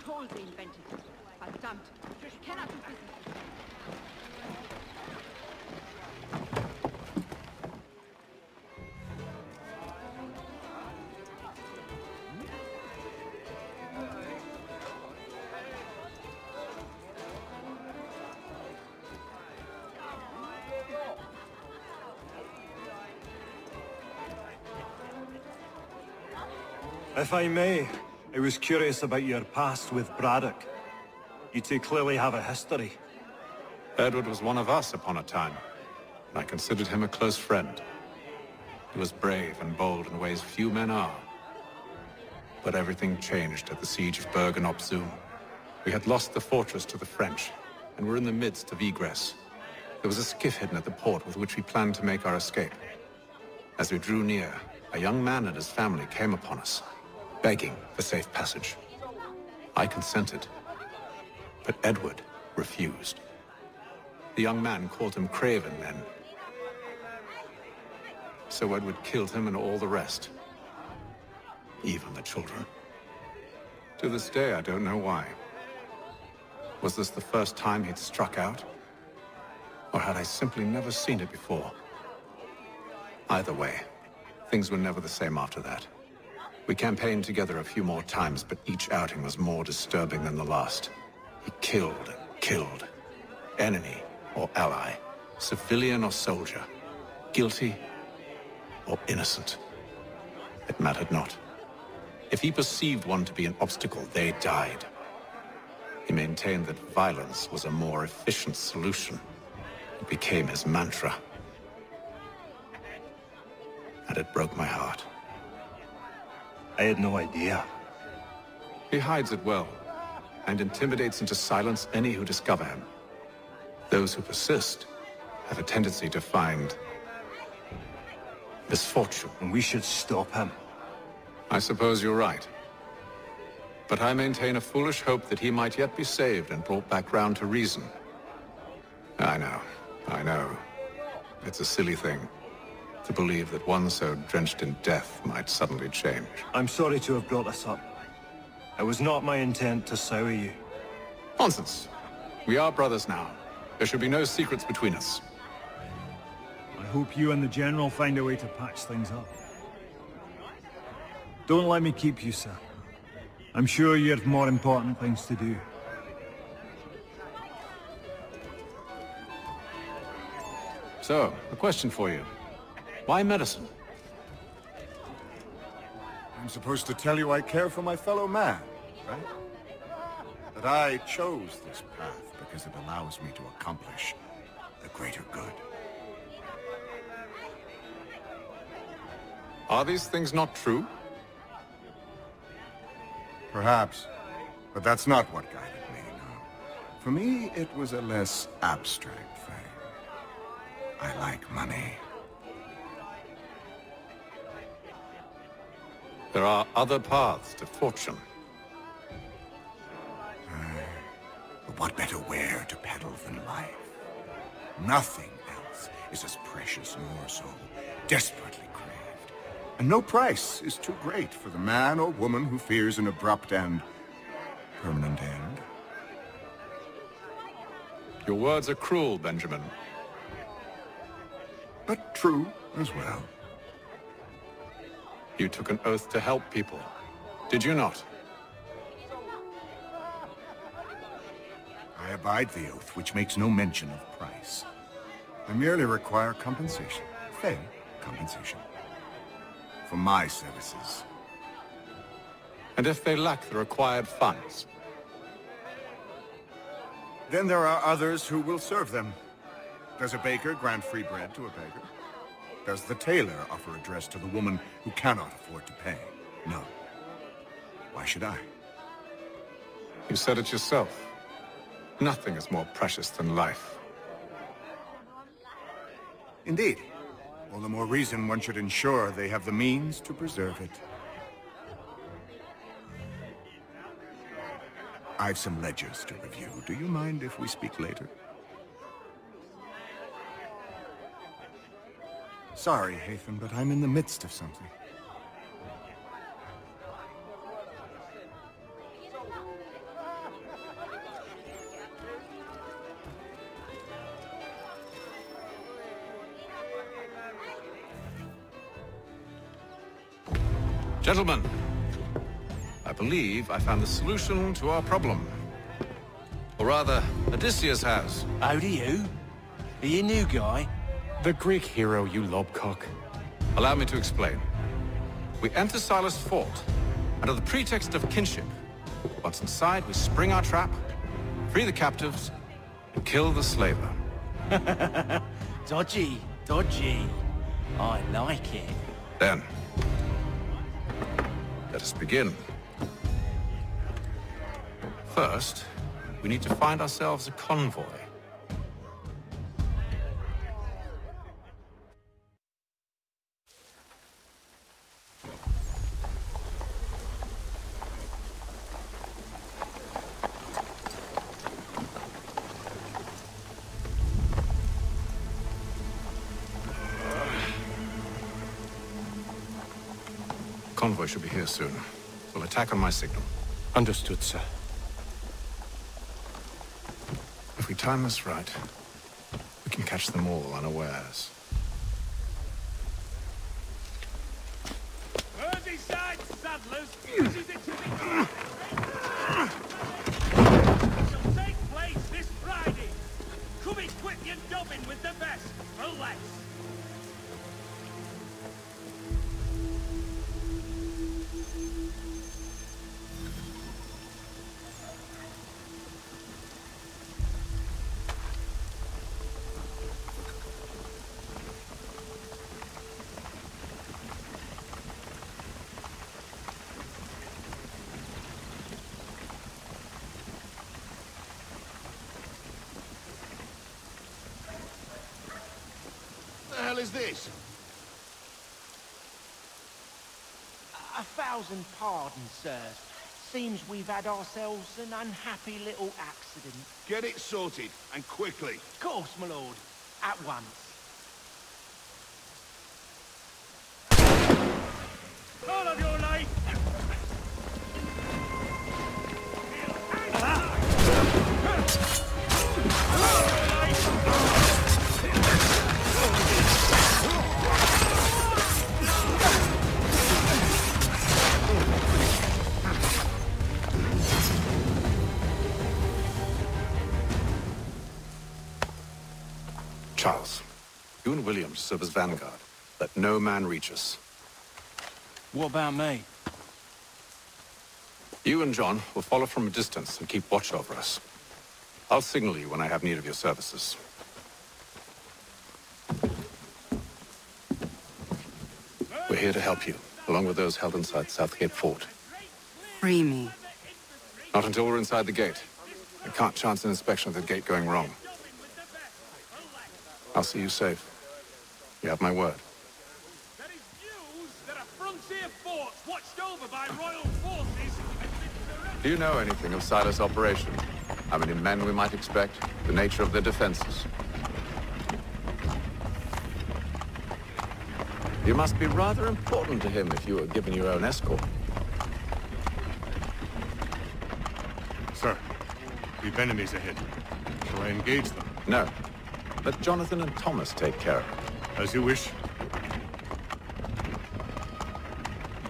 told they invented it. Verdammt. Ich cannot do business. If I may, I was curious about your past with Braddock. You two clearly have a history. Edward was one of us upon a time, and I considered him a close friend. He was brave and bold in ways few men are. But everything changed at the siege of Bergen-op-Zoom. We had lost the fortress to the French, and were in the midst of egress. There was a skiff hidden at the port with which we planned to make our escape. As we drew near, a young man and his family came upon us, begging for safe passage. I consented, but Edward refused. The young man called him Craven then. So Edward killed him and all the rest. Even the children. To this day, I don't know why. Was this the first time he'd struck out? Or had I simply never seen it before? Either way, things were never the same after that. We campaigned together a few more times, but each outing was more disturbing than the last. He killed and killed. Enemy or ally, civilian or soldier, guilty or innocent. It mattered not. If he perceived one to be an obstacle, they died. He maintained that violence was a more efficient solution. It became his mantra. And it broke my heart. I had no idea. He hides it well, and intimidates into silence any who discover him. Those who persist have a tendency to find misfortune. And we should stop him. I suppose you're right. But I maintain a foolish hope that he might yet be saved and brought back round to reason. I know. It's a silly thing to believe that one so drenched in death might suddenly change. I'm sorry to have brought this up. It was not my intent to sour you. Nonsense. We are brothers now. There should be no secrets between us. I hope you and the General find a way to patch things up. Don't let me keep you, sir. I'm sure you have more important things to do. So, a question for you. Why medicine? I'm supposed to tell you I care for my fellow man, right? That I chose this path because it allows me to accomplish the greater good. Are these things not true? Perhaps, but that's not what guided me, no. For me, it was a less abstract thing. I like money. There are other paths to fortune. But what better ware to peddle than life? Nothing else is as precious nor so desperately craved. And no price is too great for the man or woman who fears an abrupt and permanent end. Your words are cruel, Benjamin. But true as well. You took an oath to help people, did you not? I abide the oath, which makes no mention of price. I merely require compensation, fair compensation, for my services. And if they lack the required funds? Then there are others who will serve them. Does a baker grant free bread to a beggar? Does the tailor offer a dress to the woman who cannot afford to pay? No. Why should I? You said it yourself. Nothing is more precious than life. Indeed. All the more reason one should ensure they have the means to preserve it. I've some ledgers to review. Do you mind if we speak later? Sorry, Hathan, but I'm in the midst of something. Gentlemen, I believe I found the solution to our problem. Or rather, Odysseus has. How do you? Are you a new guy? The Greek hero, you lobcock. Allow me to explain. We enter Silas' fort, under the pretext of kinship. Once inside, we spring our trap, free the captives, and kill the slaver. Dodgy, dodgy. I like it. Then, let us begin. First, we need to find ourselves a convoy. Convoy should be here soon. We'll attack on my signal. Understood, sir. If we time this right, we can catch them all unawares. Merseyside saddlers, this is it to be. It shall take place this Friday. Come equip your dobbin with the best, for less. What the hell is this? 1,000 pardons, sirs. Seems we've had ourselves an unhappy little accident. Get it sorted, and quickly. Of course, my lord. At once. All of your life! Charles, you and William serve as vanguard. Let no man reach us. What about me? You and John will follow from a distance and keep watch over us. I'll signal you when I have need of your services. We're here to help you, along with those held inside Southgate Fort. Free me. Not until we're inside the gate. I can't chance an inspection of the gate going wrong. I'll see you safe. You have my word. There is news that a frontier fort watched over by royal forces has been surrendered. Do you know anything of Silas' operation? How many men we might expect? The nature of their defenses? You must be rather important to him if you were given your own escort. Sir, we've enemies ahead. Shall I engage them? No. Let Jonathan and Thomas take care of it. As you wish.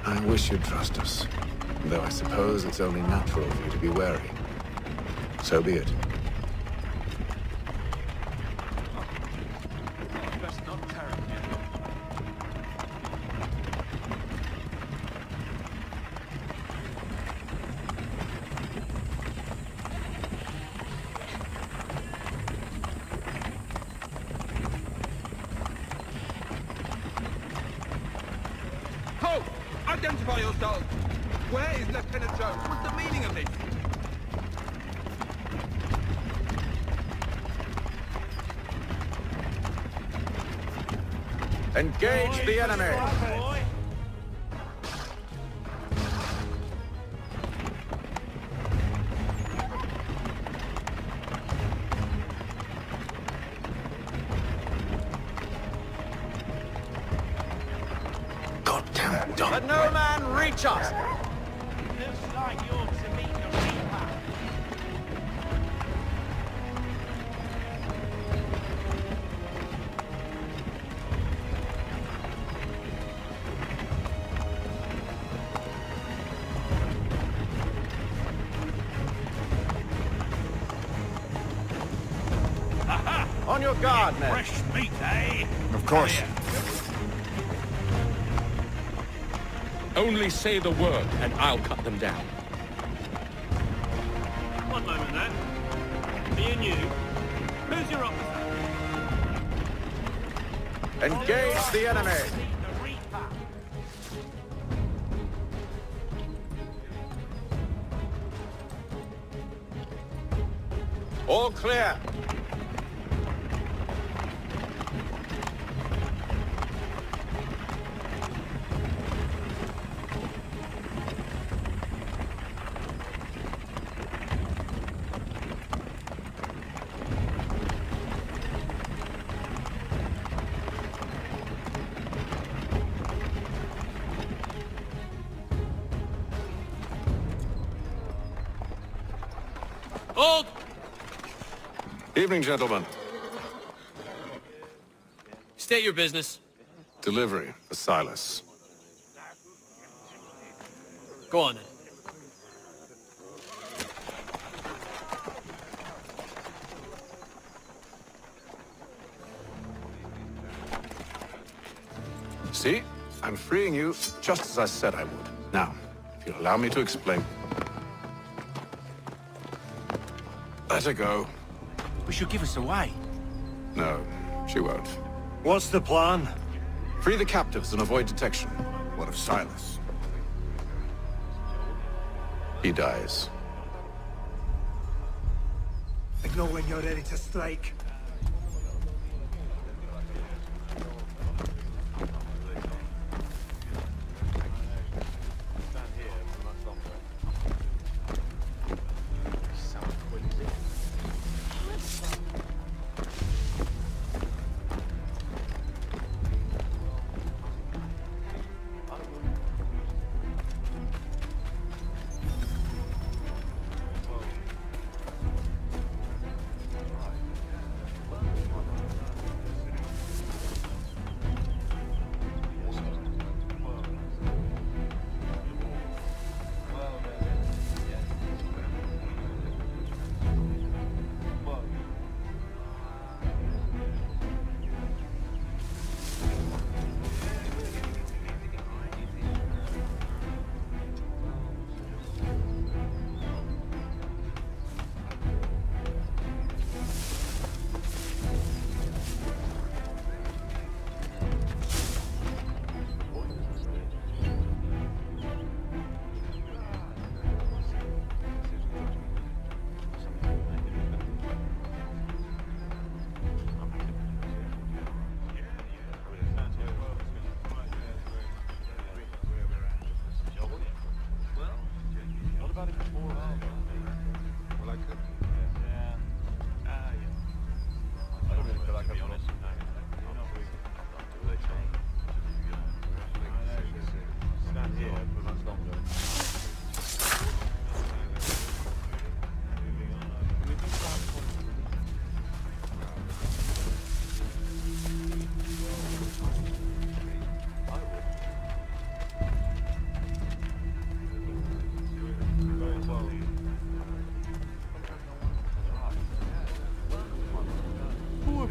I wish you'd trust us. Though I suppose it's only natural for you to be wary. So be it. Best not tarry. Ho! Identify yourself! Where is Lieutenant Jones? What's the meaning of this? Engage the enemy! Boy. Goddamn dog. Let no man reach us! Looks like you're to meet the Reaper. On your guard, men. Fresh meat, eh? Of course. Only say the word, and I'll cut them down. One moment, then. Me and you. Who's your officer? Engage the enemy. All clear. Hold! Evening, gentlemen. State your business. Delivery for Silas. Go on, then. See? I'm freeing you just as I said I would. Now, if you'll allow me to explain. Let her go. But she'll give us away. No, she won't. What's the plan? Free the captives and avoid detection. What of Silas? He dies. Signal when you're ready to strike.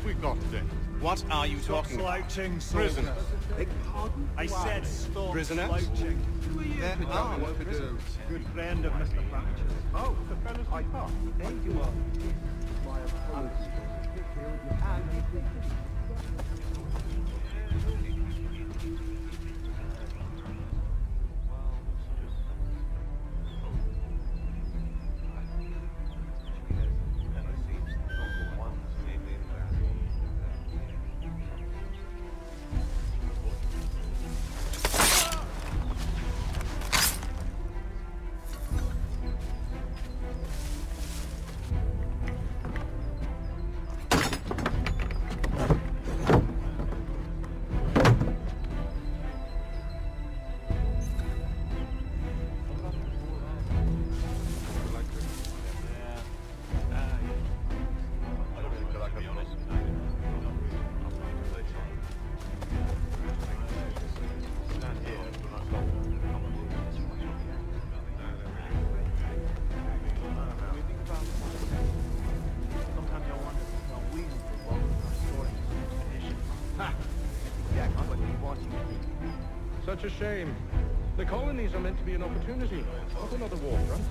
We got then. What are you talking about? Slouching, Prisoners. I said stop Prisoners? slouching. There are no prisoners. Good friend of Mr. Thatcher's. Oh, the fellas we passed. There you are. My apologies. Such a shame. The colonies are meant to be an opportunity, not another war front.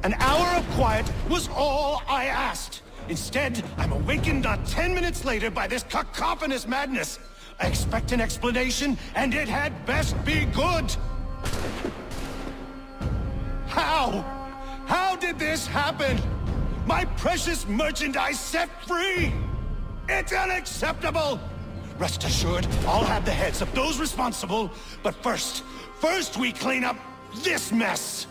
An hour of quiet was all I asked. Instead, I'm awakened not 10 minutes later by this cacophonous madness. I expect an explanation, and it had best be good. How? How did this happen? My precious merchandise set free! It's unacceptable! Rest assured, I'll have the heads of those responsible, but first we clean up this mess!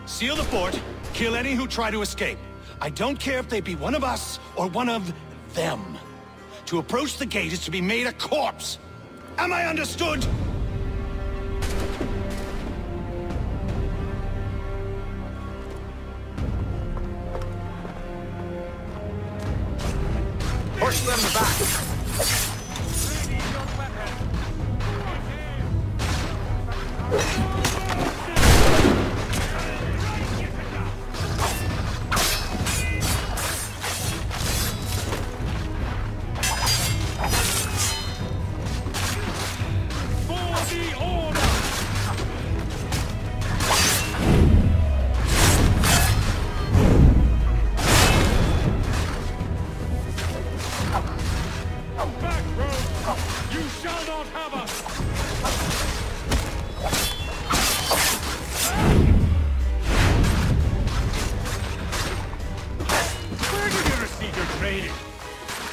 Seal the fort, kill any who try to escape. I don't care if they be one of us or one of them. To approach the gate is to be made a corpse. Am I understood? Push them back!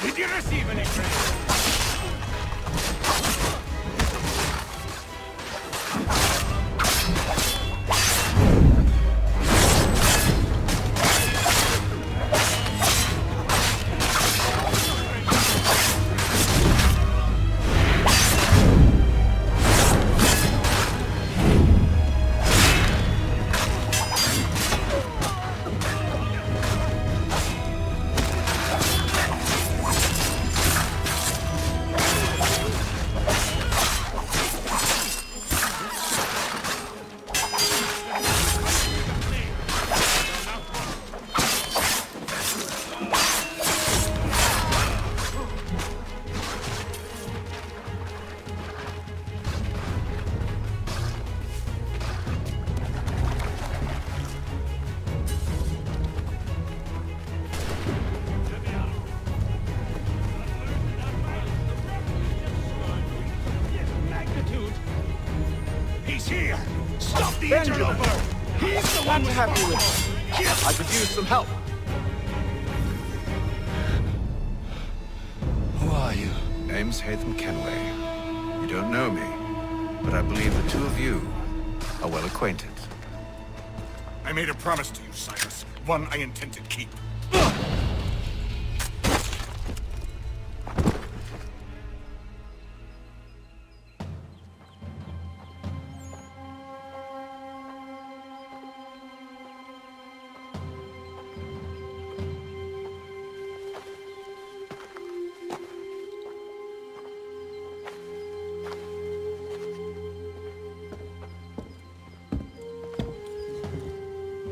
Did you receive any training? Benjamin! He's the one to have you with me. I could use some help. Who are you? name's Hatham Kenway. You don't know me, but I believe the two of you are well acquainted. I made a promise to you, Cyrus. One I intend to keep.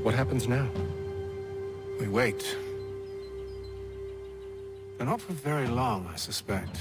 What happens now? We wait. But not for very long, I suspect.